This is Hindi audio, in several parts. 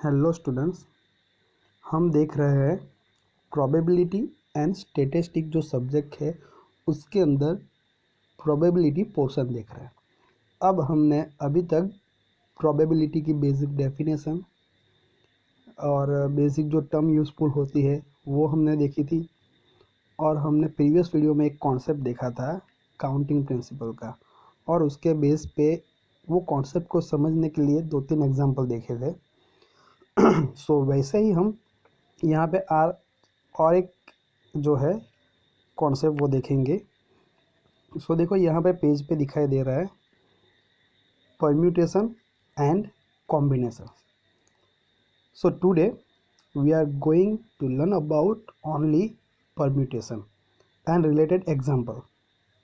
हेलो स्टूडेंट्स, हम देख रहे हैं प्रोबेबिलिटी एंड स्टैटिस्टिक जो सब्जेक्ट है उसके अंदर प्रोबेबिलिटी पोर्शन देख रहे हैं। अब हमने अभी तक प्रोबेबिलिटी की बेसिक डेफिनेशन और बेसिक जो टर्म यूज़फुल होती है वो हमने देखी थी, और हमने प्रीवियस वीडियो में एक कॉन्सेप्ट देखा था काउंटिंग प्रिंसिपल का, और उसके बेस पे वो कॉन्सेप्ट को समझने के लिए 2-3 एग्जाम्पल देखे थे। सो वैसे ही हम यहाँ पे और एक जो है कॉन्सेप्ट वो देखेंगे। सो देखो यहाँ पे पेज पे दिखाई दे रहा है permutation and combination. So today we are going to learn about only permutation and related example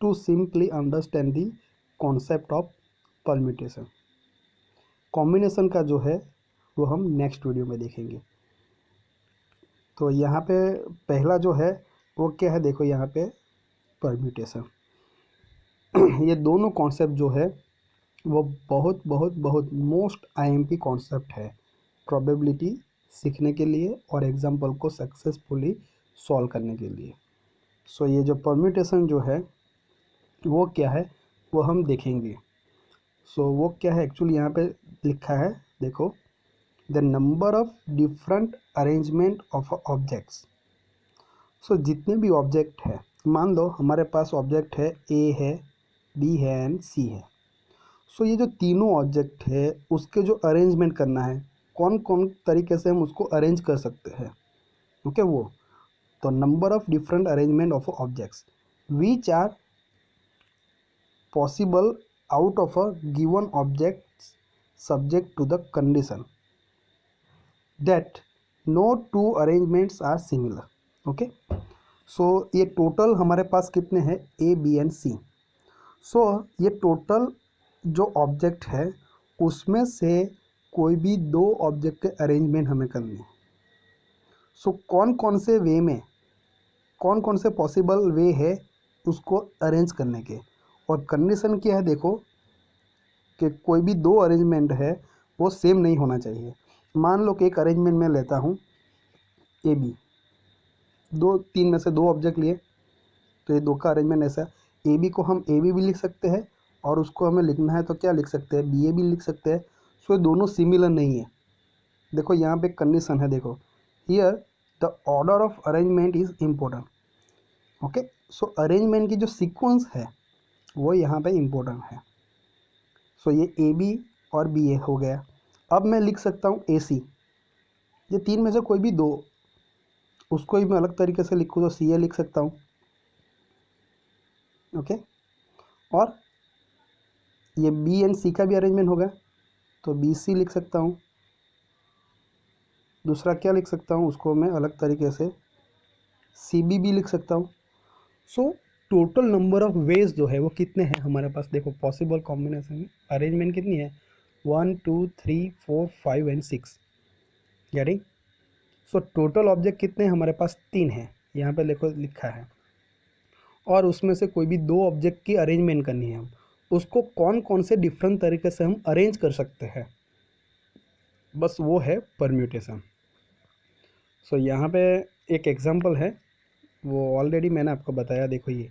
to simply understand the concept of permutation. Combination का जो है वो हम नेक्स्ट वीडियो में देखेंगे। तो यहाँ पे पहला जो है वो क्या है, देखो यहाँ पे परम्यूटेशन। ये दोनों कॉन्सेप्ट जो है वो बहुत बहुत बहुत मोस्ट आईएमपी कॉन्सेप्ट है प्रोबेबिलिटी सीखने के लिए और एग्जाम्पल को सक्सेसफुली सॉल्व करने के लिए। सो ये जो परम्यूटेशन जो है वो क्या है वो हम देखेंगे। सो वो क्या है एक्चुअली यहाँ पे लिखा है, देखो, the number of different arrangement of objects. So जितने भी ऑब्जेक्ट है, मान लो हमारे पास ऑब्जेक्ट है ए है, बी है एंड सी है। सो ये जो तीनों ऑब्जेक्ट है उसके जो अरेंजमेंट करना है, कौन कौन तरीके से हम उसको अरेंज कर सकते हैं, ओके वो तो number of different arrangement of objects which are possible out of a given object subject to the condition that no two arrangements are similar. Okay, so ये टोटल हमारे पास कितने हैं, ए बी एंड सी। सो ये टोटल जो ऑब्जेक्ट है उसमें से कोई भी दो ऑब्जेक्ट के अरेंजमेंट हमें करनी है। सो कौन कौन से वे में, कौन कौन से पॉसिबल वे है उसको अरेंज करने के, और कंडीशन क्या है, देखो कि कोई भी दो अरेंजमेंट है वो सेम नहीं होना चाहिए। मान लो कि एक अरेंजमेंट मैं लेता हूँ ए बी, दो तीन में से दो ऑब्जेक्ट लिए, तो ये दो का अरेंजमेंट ऐसा है। ए बी को हम ए बी भी लिख सकते हैं, और उसको हमें लिखना है तो क्या लिख सकते हैं, बी ए भी लिख सकते हैं। सो ये दोनों सिमिलर नहीं है। देखो यहाँ पे कंडीशन है, देखो here the order of arrangement is important. Okay, so arrangement की जो सीक्वेंस है वो यहाँ पे इम्पोर्टेंट है। सो ये ए बी और बी ए हो गया। अब मैं लिख सकता हूँ ए सी, ये तीन में से कोई भी दो, उसको ही मैं अलग तरीके से लिखूँ तो सी ए लिख सकता हूँ। ओके, और ये बी एंड सी का भी अरेंजमेंट होगा तो बी सी लिख सकता हूँ। दूसरा क्या लिख सकता हूँ, उसको मैं अलग तरीके से सी बी भी लिख सकता हूँ। सो टोटल नंबर ऑफ वेज जो है वो कितने हैं हमारे पास, देखो पॉसिबल कॉम्बिनेशन में अरेंजमेंट कितनी है, 1 2 3 4 5 and 6। Getting? So total object कितने हैं हमारे पास, 3 हैं, यहाँ पे देखो लिखा है, और उसमें से कोई भी दो ऑब्जेक्ट की अरेंजमेंट करनी है, हम उसको कौन कौन से डिफरेंट तरीके से हम अरेंज कर सकते हैं, बस वो है परम्यूटेशन। सो यहाँ पे एक एग्जांपल है, वो ऑलरेडी मैंने आपको बताया। देखो ये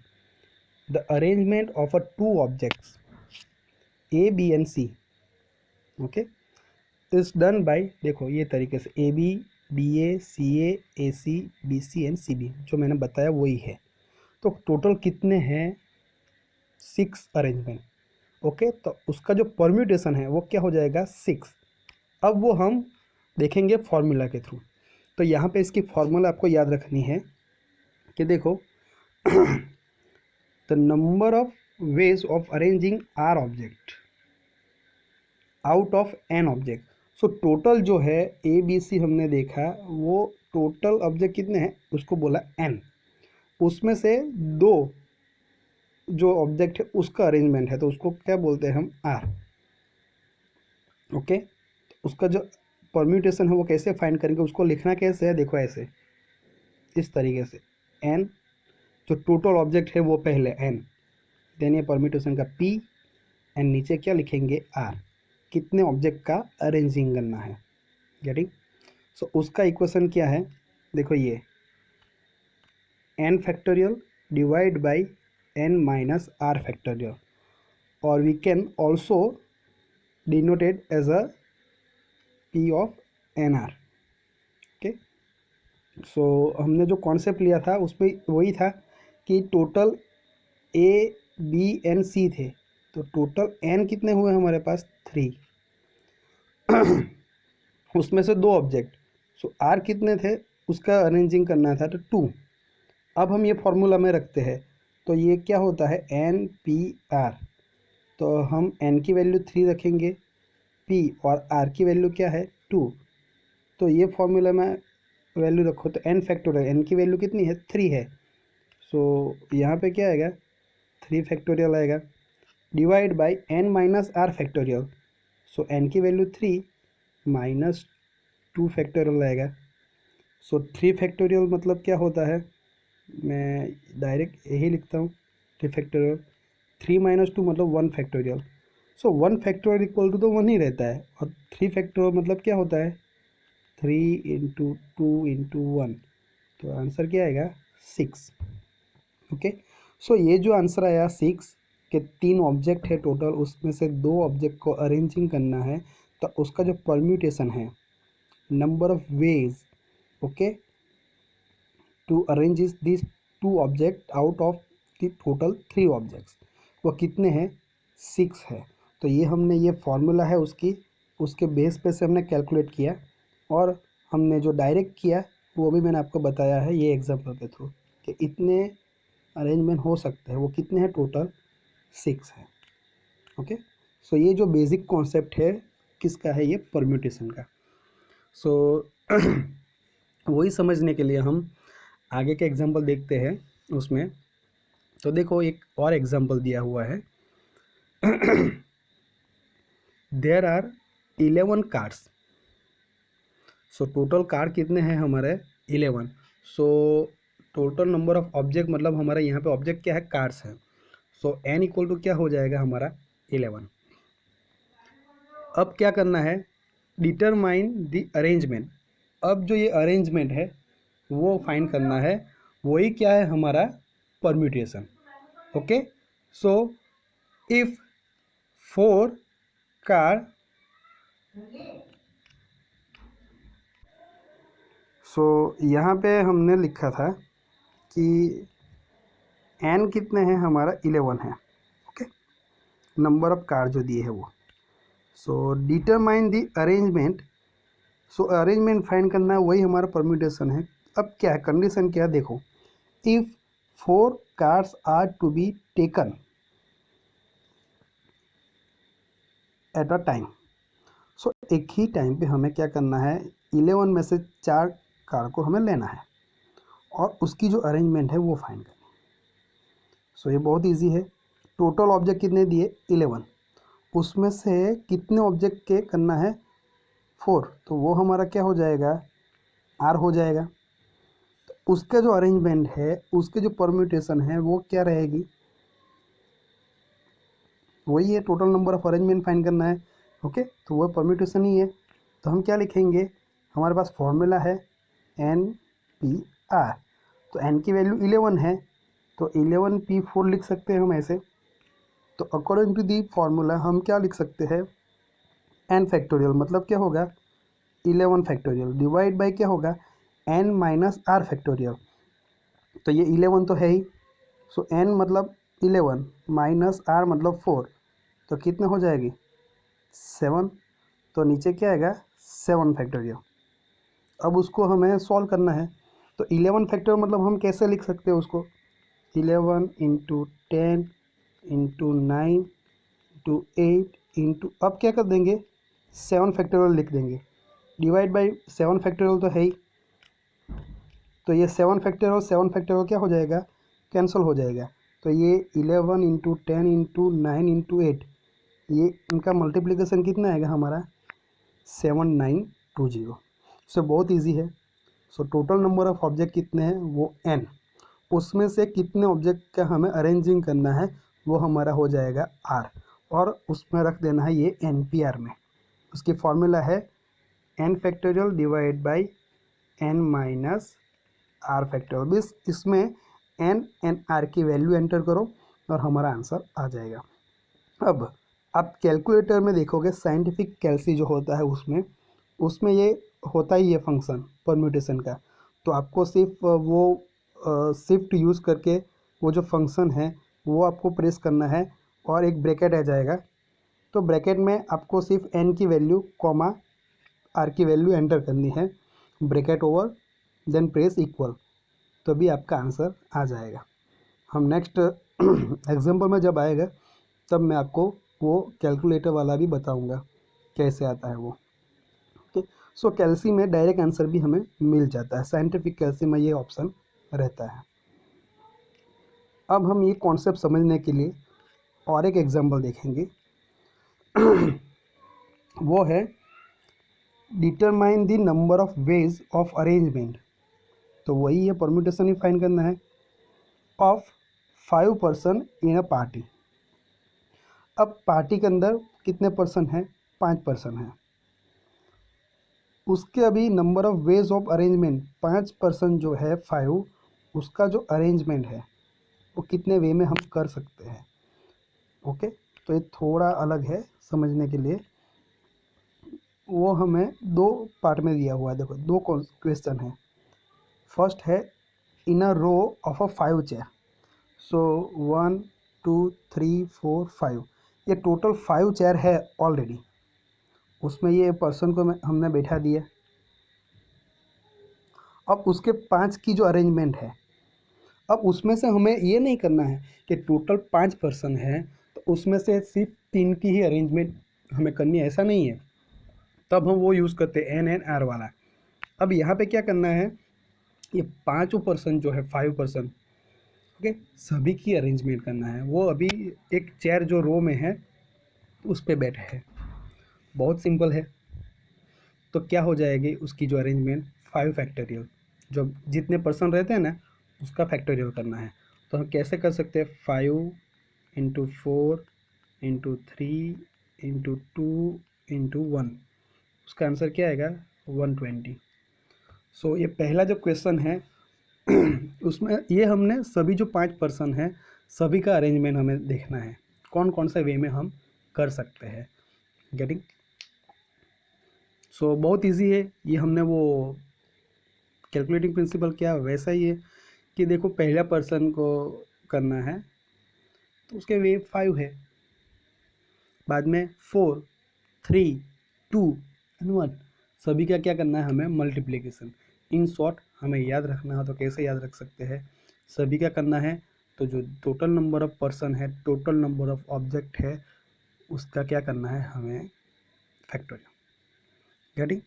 the arrangement of a two objects A B and C, okay, is done by, देखो ये तरीके से A B B A C B C and C B, जो मैंने बताया वही है। तो टोटल कितने हैं, 6 अरेंजमेंट। ओके, तो उसका जो परम्यूटेशन है वो क्या हो जाएगा, 6। अब वो हम देखेंगे फॉर्मूला के थ्रू। तो यहाँ पे इसकी फॉर्मूला आपको याद रखनी है कि देखो the number of ways of arranging r objects out of n object. So total जो है ए बी सी हमने देखा, वो टोटल ऑब्जेक्ट कितने हैं उसको बोला एन, उसमें से दो जो ऑब्जेक्ट है उसका अरेंजमेंट है तो उसको क्या बोलते हैं हम, आर। ओके, उसका जो परम्यूटेशन है वो कैसे फाइंड करेंगे, उसको लिखना कैसे है, देखो ऐसे, इस तरीके से, एन जो टोटल ऑब्जेक्ट है वो पहले एन, देन ये परम्यूटेशन का पी, एंड नीचे क्या लिखेंगे, आर, कितने ऑब्जेक्ट का अरेंजिंग करना है। गेटिंग। सो उसका इक्वेशन क्या है, देखो ये n factorial divide by n minus r factorial, और we can also denoted as a p of nr। Okay, so हमने जो कॉन्सेप्ट लिया था उसमें वही था कि total a b n c थे, तो टोटल n कितने हुए हमारे पास 3 उसमें से 2 ऑब्जेक्ट, सो r कितने थे उसका अरेंजिंग करना था तो 2। अब हम ये फॉर्मूला में रखते हैं, तो ये क्या होता है एन पी आर, तो हम n की वैल्यू 3 रखेंगे, p और r की वैल्यू क्या है 2, तो ये फॉर्मूला में वैल्यू रखो तो n फैक्टोरियल, n की वैल्यू कितनी है 3 है, सो यहाँ पे क्या आएगा 3 फैक्टोरियल आएगा, divide by n minus r factorial, so n की वैल्यू 3 माइनस 2 फैक्टोरियल आएगा, सो 3 फैक्टोरियल मतलब क्या होता है, मैं डायरेक्ट यही लिखता हूँ 3 फैक्टोरियल, 3 माइनस 2 मतलब 1 factorial, so 1 factorial equal to तो 1 ही रहता है, और 3 फैक्टोरियल मतलब क्या होता है 3 इंटू 2 इंटू 1, तो आंसर क्या आएगा 6। ओके, सो ये जो आंसर आया 6 के 3 ऑब्जेक्ट है टोटल, उसमें से 2 ऑब्जेक्ट को अरेंजिंग करना है, तो उसका जो परम्यूटेशन है, number of ways okay to arrange this 2 object out of the total 3 objects, वो कितने हैं 6 है। तो ये हमने ये फॉर्मूला है उसके बेस पे से हमने कैलकुलेट किया, और हमने जो डायरेक्ट किया वो भी मैंने आपको बताया है ये एग्जांपल के थ्रू कि इतने अरेंजमेंट हो सकते हैं, वो कितने हैं टोटल 6 है। ओके, सो ये जो बेसिक कॉन्सेप्ट है किसका है, ये परम्यूटेशन का। सो वही समझने के लिए हम आगे के एग्जांपल देखते हैं उसमें। तो देखो एक और एग्जांपल दिया हुआ है there are 11 cards, so total card कितने हैं हमारे 11, so total number of object मतलब हमारा यहाँ पे ऑब्जेक्ट क्या है कार्ड्स है, सो n इक्वल टू क्या हो जाएगा हमारा 11। अब क्या करना है, डिटरमाइन द अरेंजमेंट, अब जो ये अरेंजमेंट है वो फाइंड करना है, वही क्या है हमारा permutation. Okay, so if 4 card, so यहाँ पे हमने लिखा था कि n कितने हैं हमारा 11 है। ओके, नंबर ऑफ कार्ड जो दिए है वो, so determine the arrangement, so arrangement find करना है, वही हमारा परम्यूटेशन है। अब क्या है कंडीशन क्या है, देखो if 4 cards are to be taken at a time, so एक ही टाइम पे हमें क्या करना है 11 में से 4 कार्ड को हमें लेना है और उसकी जो अरेंजमेंट है वो फाइंड करना है। सो ये बहुत इजी है, टोटल ऑब्जेक्ट कितने दिए 11, उसमें से कितने ऑब्जेक्ट के करना है 4, तो वो हमारा क्या हो जाएगा R हो जाएगा। तो उसका जो अरेंजमेंट है उसके जो परम्यूटेशन है वो क्या रहेगी, वही है total number of arrangement find करना है। ओके, तो वह परम्यूटेशन ही है, तो हम क्या लिखेंगे, हमारे पास फॉर्मूला है NPR, तो n की वैल्यू 11 है, तो 11P4 लिख सकते हैं हम ऐसे। तो अकॉर्डिंग टू दी फार्मूला हम क्या लिख सकते हैं n फैक्टोरियल, मतलब क्या होगा 11 फैक्टोरियल डिवाइड बाई क्या होगा n माइनस r फैक्टोरियल, तो ये 11 तो है ही, सो n मतलब 11 माइनस r मतलब 4, तो कितने हो जाएगी 7, तो नीचे क्या आएगा 7 फैक्टोरियल। अब उसको हमें सॉल्व करना है, तो 11 फैक्टोरियल मतलब हम कैसे लिख सकते हैं उसको, 11 इंटू 10 इंटू 9 इंटू 8 इंटू, अब क्या कर देंगे 7 फैक्टोरियल लिख देंगे, डिवाइड बाई 7 फैक्टोरियल तो है ही, तो ये 7 फैक्टोरियल क्या हो जाएगा कैंसिल हो जाएगा, तो ये 11 इंटू 10 इंटू 9 इंटू 8, ये इनका मल्टीप्लिकेशन कितना आएगा हमारा 7920। सो बहुत इजी है। सो टोटल नंबर ऑफ ऑब्जेक्ट कितने हैं वो n, उसमें से कितने ऑब्जेक्ट का हमें अरेंजिंग करना है वो हमारा हो जाएगा r, और उसमें रख देना है ये NPR में, उसकी फॉर्मूला है n factorial divide by n minus r factorial. बस इसमें n r की वैल्यू एंटर करो और हमारा आंसर आ जाएगा। अब आप कैलकुलेटर में देखोगे साइंटिफिक कैल्सी जो होता है उसमें ये होता ही है फंक्शन परम्यूटेशन का। तो आपको सिर्फ वो शिफ्ट यूज़ करके वो जो फंक्शन है वो आपको प्रेस करना है और एक ब्रैकेट आ जाएगा। तो ब्रैकेट में आपको सिर्फ n की वैल्यू कॉमा r की वैल्यू एंटर करनी है, bracket over, then press equal, तभी आपका आंसर आ जाएगा। हम नेक्स्ट एग्जाम्पल में जब आएगा तब मैं आपको वो कैलकुलेटर वाला भी बताऊंगा कैसे आता है वो। ओके, सो कैल्सी में डायरेक्ट आंसर भी हमें मिल जाता है, साइंटिफिक कैल्सी में ये ऑप्शन रहता है। अब हम ये कॉन्सेप्ट समझने के लिए और एक एग्जाम्पल देखेंगे वो है determine the number of ways of arrangement. तो वही है, परम्यूटेशन ही फाइंड करना है of 5 person in a party. अब पार्टी के अंदर कितने पर्सन हैं? 5 पर्सन हैं। उसके अभी number of ways of arrangement, 5 person जो है 5, उसका जो अरेंजमेंट है वो कितने वे में हम कर सकते हैं। ओके, तो ये थोड़ा अलग है समझने के लिए। वो हमें 2 पार्ट में दिया हुआ है। देखो 2 क्वेश्चन है। फर्स्ट है इन a row of a 5 chair. सो 1 2 3 4 5, ये टोटल 5 चेयर है ऑलरेडी। उसमें ये पर्सन को हमने बैठा दिया। अब उसके 5 की जो अरेंजमेंट है, अब उसमें से हमें ये नहीं करना है कि टोटल 5 पर्सन है तो उसमें से सिर्फ 3 की ही अरेंजमेंट हमें करनी है, ऐसा नहीं है। तब हम वो यूज़ करते हैं NNR वाला। अब यहाँ पे क्या करना है, ये 5 पर्सन जो है 5 पर्सन, ओके, सभी की अरेंजमेंट करना है। वो अभी एक चेयर जो रो में है उस पर बैठे हैं। बहुत सिंपल है। तो क्या हो जाएगी उसकी जो अरेंजमेंट, 5 फैक्टोरियल, जो जितने पर्सन रहते हैं ना उसका फैक्टोरियल करना है। तो हम कैसे कर सकते हैं, 5 इंटू 4 इंटू 3 इंटू 2 इंटू 1, उसका आंसर क्या आएगा, 120। सो ये पहला जो क्वेश्चन है उसमें ये हमने सभी जो 5 पर्सन हैं सभी का अरेंजमेंट हमें देखना है, कौन कौन से वे में हम कर सकते हैं। गेटिंग? सो बहुत इजी है ये। हमने वो कैलकुलेटिंग प्रिंसिपल क्या वैसा ही है कि देखो पहला पर्सन को करना है तो उसके वे 5 है, बाद में 4 3 2 एंड 1, सभी का क्या करना है, हमें मल्टीप्लिकेशन। इन शॉर्ट हमें याद रखना है तो कैसे याद रख सकते हैं, सभी का करना है तो जो टोटल नंबर ऑफ पर्सन है, टोटल नंबर ऑफ ऑब्जेक्ट है, उसका क्या करना है हमें, फैक्टोरियल। गेटिंग?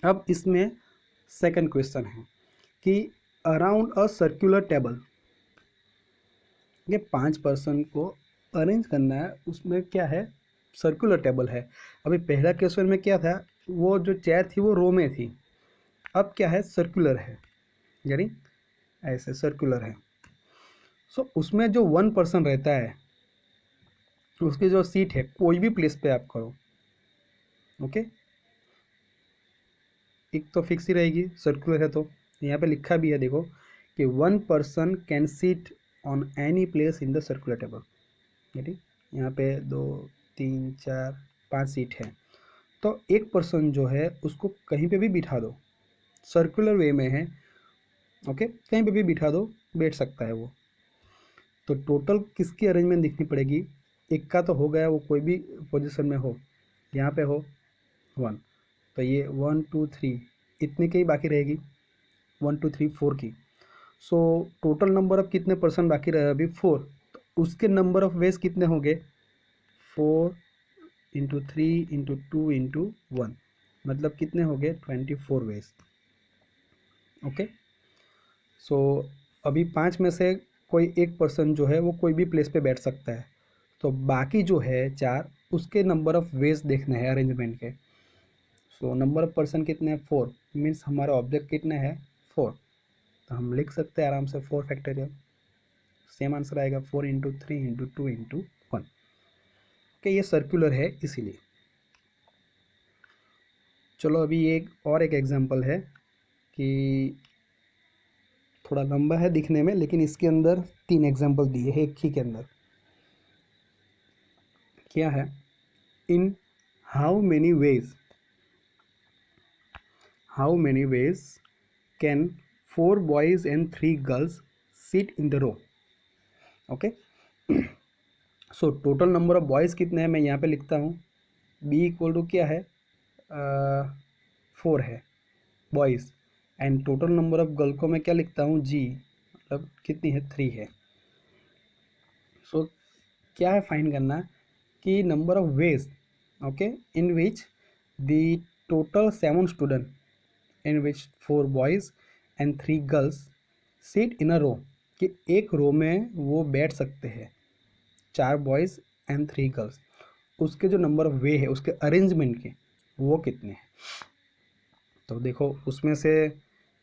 अब इसमें सेकंड क्वेश्चन है कि अराउंड अ सर्कुलर टेबल, ये 5 पर्सन को अरेंज करना है, उसमें क्या है, सर्कुलर टेबल है। अभी पहला क्वेश्चन में क्या था, वो जो चेयर थी वो रो में थी, अब क्या है, सर्कुलर है, यानी ऐसे सर्कुलर है। सो उसमें जो 1 पर्सन रहता है उसकी जो सीट है कोई भी प्लेस पे आप करो, ओके, एक तो फिक्स ही रहेगी, सर्कुलर है। तो यहाँ पे लिखा भी है देखो कि 1 person can seat on any place in the circular table. ठीक, यहाँ पे 2 3 4 5 सीट है, तो एक पर्सन जो है उसको कहीं पे भी बिठा दो, सर्कुलर वे में है, ओके, कहीं पे भी बिठा दो, बैठ सकता है वो। तो टोटल किसकी अरेंजमेंट देखनी पड़ेगी, एक का तो हो गया, वो कोई भी पोजीशन में हो, यहाँ पे हो 1, तो ये 1 2 3 इतने की ही बाकी रहेगी, 1 2 3 4 की। सो टोटल नंबर ऑफ कितने पर्सन बाकी रहे अभी, 4, तो उसके नंबर ऑफ वेज कितने होंगे, 4 इंटू 3 इंटू 2 इंटू 1, मतलब कितने हो गए, 24 वेज। ओके, सो अभी 5 में से कोई एक पर्सन जो है वो कोई भी प्लेस पे बैठ सकता है, तो बाकी जो है 4, उसके नंबर ऑफ वेज देखने हैं अरेंजमेंट के। सो नंबर ऑफ पर्सन कितने हैं, 4, मीन्स हमारा ऑब्जेक्ट कितने हैं, 4, तो हम लिख सकते हैं आराम से 4 फैक्टोरियल। सेम आंसर आएगा 4 इंटू 3 इंटू 2 इंटू 1। ओके, ये सर्कुलर है इसीलिए। चलो अभी एक एग्जांपल है कि थोड़ा लंबा है दिखने में, लेकिन इसके अंदर 3 एग्जांपल दिए हैं एक ही के अंदर। क्या है? In how many ways can 4 boys and 3 girls sit in the row? Okay, so total number of boys कितने हैं मैं यहाँ पे लिखता हूँ। बी इक्वल टू क्या है? 4 है boys, and total number of girl को मैं क्या लिखता हूँ? जी, मतलब कितनी है? 3 है। सो क्या है फाइंड करना कि number of ways, okay, in which the total 7 student in which 4 boys and 3 girls sit in a row, कि एक रो में वो बैठ सकते हैं 4 बॉयज़ एंड 3 गर्ल्स, उसके जो नंबर ऑफ वे है उसके अरेंजमेंट के वो कितने हैं। तो देखो उसमें से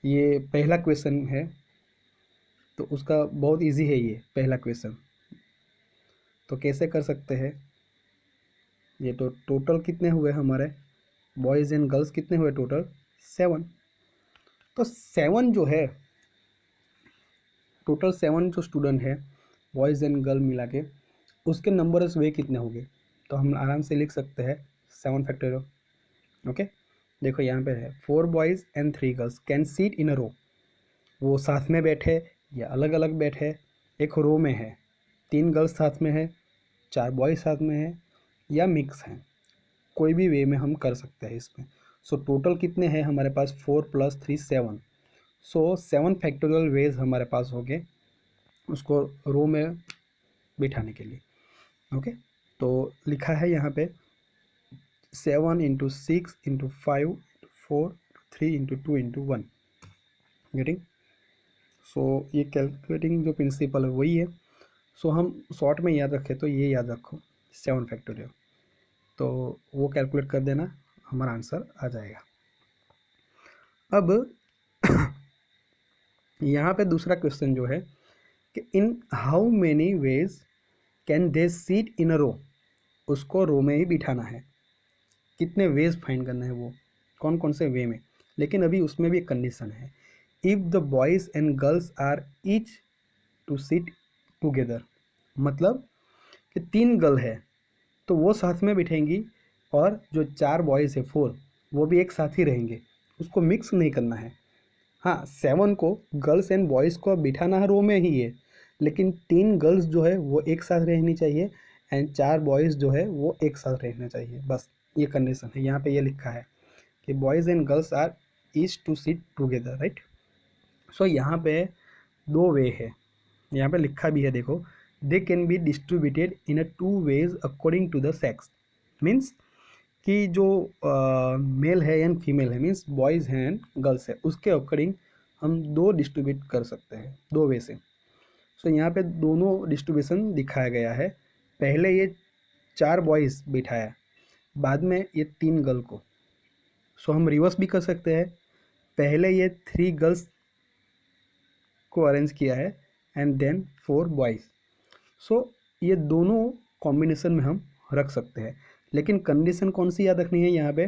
ये पहला क्वेश्चन है, तो उसका बहुत इजी है ये पहला क्वेश्चन। तो कैसे कर सकते हैं? ये तो टोटल कितने हुए हमारे बॉयज़ एंड गर्ल्स, कितने हुए टोटल? 7। तो 7 जो है टोटल 7 जो स्टूडेंट है बॉयज़ एंड गर्ल मिला के, उसके नंबर ऑफ वे कितने होंगे? तो हम आराम से लिख सकते हैं 7 फैक्टोरियल। ओके, देखो यहाँ पे है 4 boys and 3 girls can seat in a row, वो साथ में बैठे या अलग अलग बैठे, एक रो में है, 3 गर्ल्स साथ में है, 4 बॉयज़ साथ में है, या मिक्स हैं, कोई भी वे में हम कर सकते हैं इसमें। सो टोटल कितने हैं हमारे पास? 4 + 3 7। सो 7 फैक्टोरियल वेज हमारे पास हो गए उसको रो में बिठाने के लिए। ओके, तो लिखा है यहाँ पे 7 × 6 × 5 × 4 3 × 2 × 1। गेटिंग? सो ये कैलकुलेटिंग जो प्रिंसिपल है वही है। सो हम शॉर्ट में याद रखें तो ये याद रखो 7 फैक्टोरियल, तो वो कैलकुलेट कर देना, हमारा आंसर आ जाएगा। अब यहाँ पे दूसरा क्वेश्चन जो है कि in how many ways can they seat in a row, उसको रो में ही बिठाना है, कितने वेज फाइंड करना है, वो कौन कौन से वे में। लेकिन अभी उसमें भी एक कंडीशन है, if the boys and girls are each to sit together, मतलब कि 3 गर्ल है तो वो साथ में बैठेंगी, और जो 4 बॉयज़ है 4, वो भी एक साथ ही रहेंगे, उसको मिक्स नहीं करना है। हाँ, 7 को गर्ल्स एंड बॉयज़ को बिठाना है रो में ही है, लेकिन 3 गर्ल्स जो है वो एक साथ रहनी चाहिए, एंड 4 बॉयज़ जो है वो एक साथ रहना चाहिए, बस ये कंडीशन है। यहाँ पे ये लिखा है कि boys and girls are each to sit together, right. So यहाँ पे 2 वे है, यहाँ पे लिखा भी है, देखो, they can be distributed in a 2 ways according to the sex, means कि जो मेल है एंड फीमेल है, मीन्स बॉयज़ हैं एंड गर्ल्स है, उसके अकॉर्डिंग हम 2 डिस्ट्रीब्यूट कर सकते हैं 2 वे से। सो यहाँ पे दोनों डिस्ट्रीब्यूशन दिखाया गया है। पहले ये 4 बॉयज़ बिठाया, बाद में ये 3 गर्ल को। सो हम रिवर्स भी कर सकते हैं, पहले ये 3 गर्ल्स को अरेंज किया है एंड देन 4 बॉयज़। सो ये दोनों कॉम्बिनेशन में हम रख सकते हैं, लेकिन कंडीशन कौन सी याद रखनी है यहाँ पे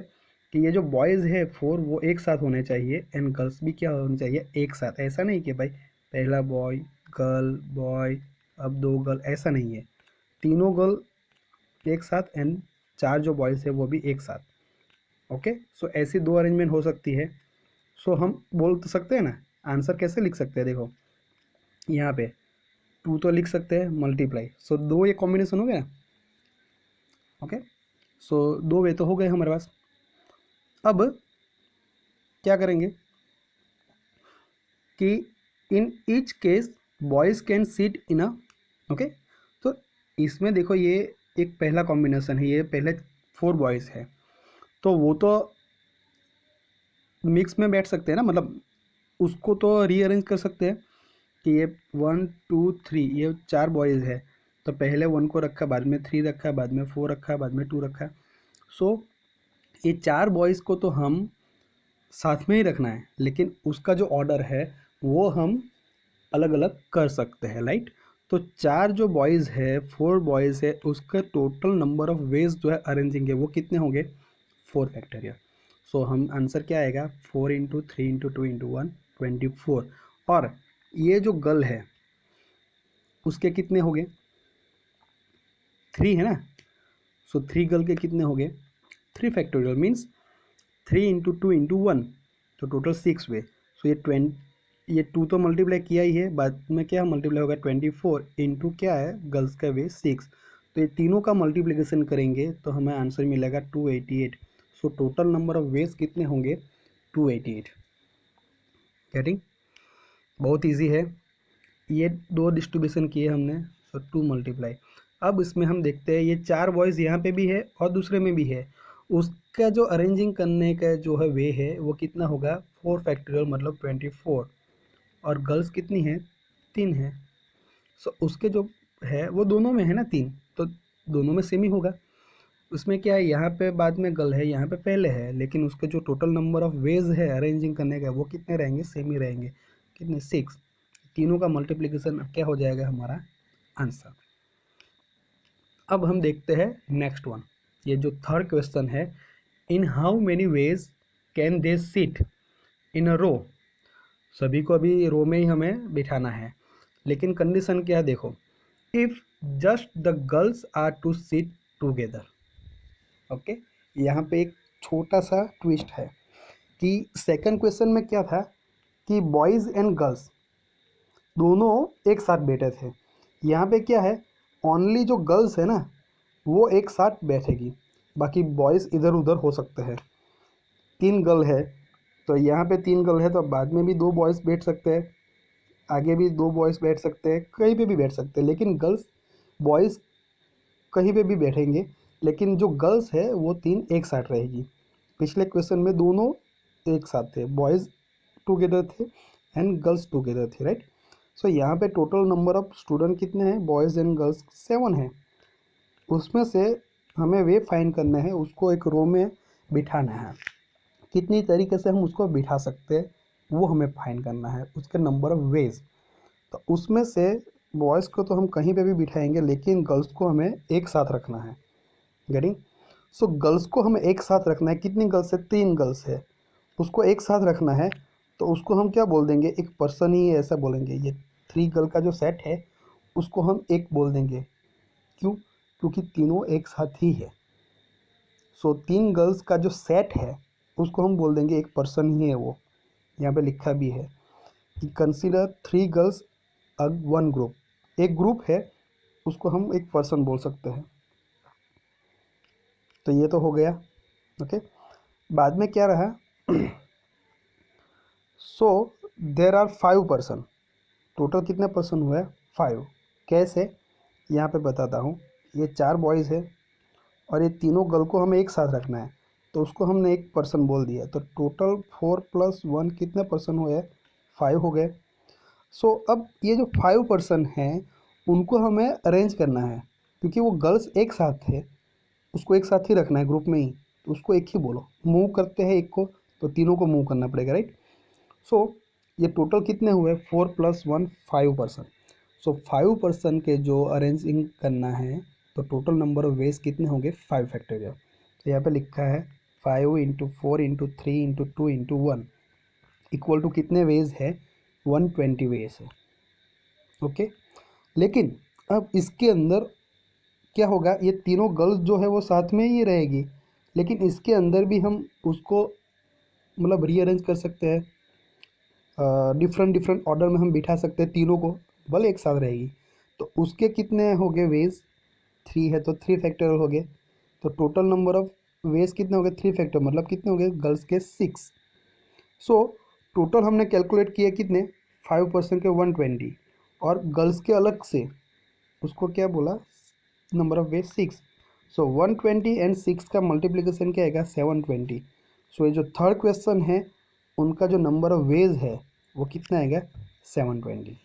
कि ये जो बॉयज़ है 4 वो एक साथ होने चाहिए, एंड गर्ल्स भी क्या होनी चाहिए? एक साथ। ऐसा नहीं कि भाई पहला बॉय बॉय अब 2 गर्ल, ऐसा नहीं है, तीनों गर्ल एक साथ एंड 4 जो बॉयज़ है वो भी एक साथ। ओके, सो ऐसी 2 अरेंजमेंट हो सकती है। सो हम बोल तो सकते हैं ना, आंसर कैसे लिख सकते हैं? देखो यहाँ पे 2 तो लिख सकते हैं मल्टीप्लाई, सो 2 ये कॉम्बिनेशन हो गया ना। ओके, सो 2 वे तो हो गए हमारे पास। अब क्या करेंगे कि in each case boys can sit in a, okay, तो इसमें देखो ये एक पहला कॉम्बिनेशन है, ये पहले 4 बॉयज़ है, तो वो तो मिक्स में बैठ सकते हैं ना, मतलब उसको तो रीअरेंज कर सकते हैं कि ये 1 2 3 ये 4 बॉयज़ है, तो पहले 1 को रखा, बाद में 3 रखा, बाद में 4 रखा, बाद में 2 रखा। सो ये 4 बॉयज़ को तो हम साथ में ही रखना है, लेकिन उसका जो ऑर्डर है वो हम अलग अलग कर सकते हैं, राइट। तो 4 जो बॉयज़ है 4 बॉयज़ है, उसका टोटल नंबर ऑफ वेज जो है अरेंजिंग है वो कितने होंगे? 4 फैक्टोरियल। सो हम आंसर क्या आएगा 4 इंटू 3 इंटू 2 इंटू 1 24। और ये जो गर्ल है उसके कितने हो गए 3 है ना। सो 3 गर्ल के कितने हो गए 3 फैक्टोरियल मीन्स 3 इंटू 2 इंटू 1 तो टोटल 6 हुए। सो ये 2 तो मल्टीप्लाई किया ही है, बाद में क्या मल्टीप्लाई होगा 24 इंटू क्या है गर्ल्स का वे 6। तो ये तीनों का मल्टीप्लिकेशन करेंगे तो हमें आंसर मिलेगा 288। सो टोटल नंबर ऑफ वेज कितने होंगे 288। गेटिंग बहुत इजी है। ये 2 डिस्ट्रीब्यूशन किए हमने, सो 2 मल्टीप्लाई। अब इसमें हम देखते हैं ये 4 बॉयज़ यहाँ पे भी है और दूसरे में भी है, उसका जो अरेंजिंग करने का जो है वे है वो कितना होगा 4 फैक्टोरियल मतलब 24। और गर्ल्स कितनी है 3 है। सो उसके जो है वो दोनों में है ना 3, तो दोनों में सेम ही होगा। उसमें क्या है यहाँ पे बाद में गर्ल है यहाँ पे पहले है, लेकिन उसके जो टोटल नंबर ऑफ वेज है अरेंजिंग करने का वो कितने रहेंगे सेम ही रहेंगे। कितने 6। तीनों का मल्टीप्लिकेशन क्या हो जाएगा हमारा आंसर। अब हम देखते हैं नेक्स्ट वन। ये जो थर्ड क्वेश्चन है, in how many ways can they sit in a row. सभी को अभी रो में ही हमें बिठाना है, लेकिन कंडीशन क्या है देखो, if just the girls are to sit together. Okay, यहाँ पे एक छोटा सा ट्विस्ट है कि सेकंड क्वेश्चन में क्या था कि बॉयज़ एंड गर्ल्स दोनों एक साथ बैठे थे। यहाँ पे क्या है ओनली जो गर्ल्स है ना वो एक साथ बैठेगी, बाकी बॉयज़ इधर उधर हो सकते हैं। 3 गर्ल है तो यहाँ पे 3 गर्ल है तो बाद में भी 2 बॉयज़ बैठ सकते हैं, आगे भी 2 बॉयज़ बैठ सकते हैं, कहीं पे भी बैठ सकते हैं। लेकिन गर्ल्स बॉयज़ कहीं पे भी बैठेंगे, लेकिन जो गर्ल्स है वो 3 एक साथ रहेगी। पिछले क्वेश्चन में दोनों एक साथ थे, बॉयज़ टुगेदर थे एंड गर्ल्स टुगेदर थे, राइट। सो यहाँ पे टोटल नंबर ऑफ स्टूडेंट कितने हैं बॉयज़ एंड गर्ल्स 7 है। उसमें से हमें वे फाइंड करना है, उसको एक रो में बिठाना है। कितनी तरीके से हम उसको बिठा सकते हैं वो हमें फाइंड करना है, उसके नंबर ऑफ वेज। तो उसमें से बॉयज़ को तो हम कहीं पे भी बिठाएंगे, लेकिन गर्ल्स को हमें एक साथ रखना है। गेटिंग। सो गर्ल्स को हमें एक साथ रखना है। कितनी गर्ल्स है 3 गर्ल्स है, उसको एक साथ रखना है। तो उसको हम क्या बोल देंगे एक पर्सन ही ऐसा बोलेंगे। ये 3 गर्ल का जो सेट है उसको हम एक बोल देंगे। क्यों? क्योंकि तीनों एक साथ ही है। सो 3 गर्ल्स का जो सेट है उसको हम बोल देंगे एक पर्सन ही है वो। यहाँ पे लिखा भी है कि कंसीडर 3 गर्ल्स वन ग्रुप। एक ग्रुप है उसको हम एक पर्सन बोल सकते हैं। तो ये तो हो गया। ओके, बाद में क्या रहा सो देर आर 5 पर्सन। टोटल कितने पर्सन हुए 5। कैसे यहाँ पे बताता हूँ। ये 4 बॉयज़ है और ये तीनों गर्ल को हमें एक साथ रखना है, तो उसको हमने एक पर्सन बोल दिया। तो टोटल 4 + 1 कितने पर्सन हुए 5 हो गए। सो अब ये जो 5 पर्सन हैं उनको हमें अरेंज करना है, क्योंकि वो गर्ल्स एक साथ थे उसको एक साथ ही रखना है ग्रुप में ही, तो उसको एक ही बोलो। मूव करते हैं एक को तो तीनों को मूव करना पड़ेगा, राइट। सो ये टोटल कितने हुए 4 + 1 5 पर्सन। सो 5 पर्सन के जो अरेंजिंग करना है तो टोटल नंबर ऑफ वेज कितने होंगे 5 फैक्टोरियल। तो यहाँ पे लिखा है 5 × 4 × 3 × 2 × 1 इक्वल टू कितने वेज है 120 वेज है। ओके, लेकिन अब इसके अंदर क्या होगा, ये तीनों गर्ल्स जो है वो साथ में ही रहेगी, लेकिन इसके अंदर भी हम उसको मतलब रीअरेंज कर सकते हैं। डिफरेंट डिफरेंट ऑर्डर में हम बिठा सकते हैं तीनों को, भले एक साथ रहेगी। तो उसके कितने हो गए वेज 3 है तो 3 फैक्टोरियल हो गए। तो टोटल नंबर ऑफ वेज कितने हो गए 3 फैक्टर मतलब कितने हो गए गर्ल्स के 6। सो टोटल हमने कैलकुलेट किए कितने 5 पर्सन के 120 और गर्ल्स के अलग से उसको क्या बोला number of veg 6। So 120 and 6 का मल्टीप्लिकेशन क्या आएगा 720। सो ये जो थर्ड क्वेश्चन है उनका जो नंबर ऑफ वेज है वो कितना आएगा 720।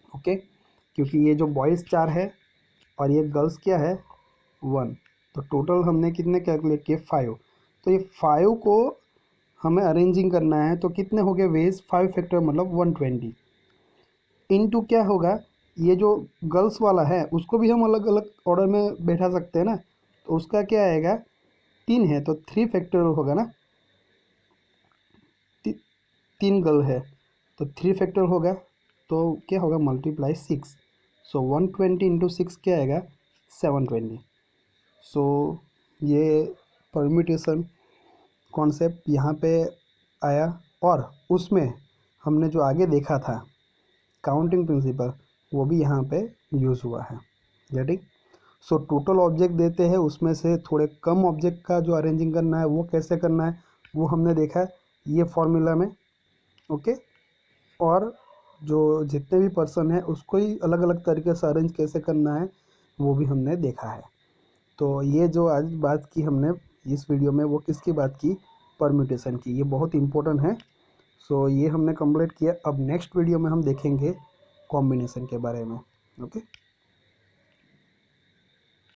ओके, क्योंकि ये जो बॉयज़ 4 है और ये गर्ल्स क्या है 1, तो टोटल हमने कितने कैलकुलेट किए 5। तो ये 5 को हमें अरेंजिंग करना है, तो कितने हो गए वेज 5 फैक्टर मतलब 120 इनटू क्या होगा ये जो गर्ल्स वाला है उसको भी हम अलग अलग ऑर्डर में बैठा सकते हैं ना। तो उसका क्या आएगा 3 है तो 3 फैक्टोरियल होगा ना। 3 गर्ल है तो 3 फैक्टर होगा, तो क्या होगा मल्टीप्लाई 6। सो 120 इंटू 6 क्या आएगा 720। सो ये परम्यूटेशन कॉन्सेप्ट यहाँ पे आया, और उसमें हमने जो आगे देखा था काउंटिंग प्रिंसिपल वो भी यहाँ पे यूज़ हुआ है। गेटिंग? सो टोटल ऑब्जेक्ट देते हैं, उसमें से थोड़े कम ऑब्जेक्ट का जो अरेंजिंग करना है वो कैसे करना है वो हमने देखा है ये फॉर्मूला में। ओके, और जो जितने भी पर्सन है उसको ही अलग अलग तरीके से अरेंज कैसे करना है वो भी हमने देखा है। तो ये जो आज बात की हमने इस वीडियो में वो किसकी बात की, परम्यूटेशन की, ये बहुत इंपॉर्टेंट है। सो ये हमने कंप्लीट किया। अब नेक्स्ट वीडियो में हम देखेंगे कॉम्बिनेशन के बारे में। ओके।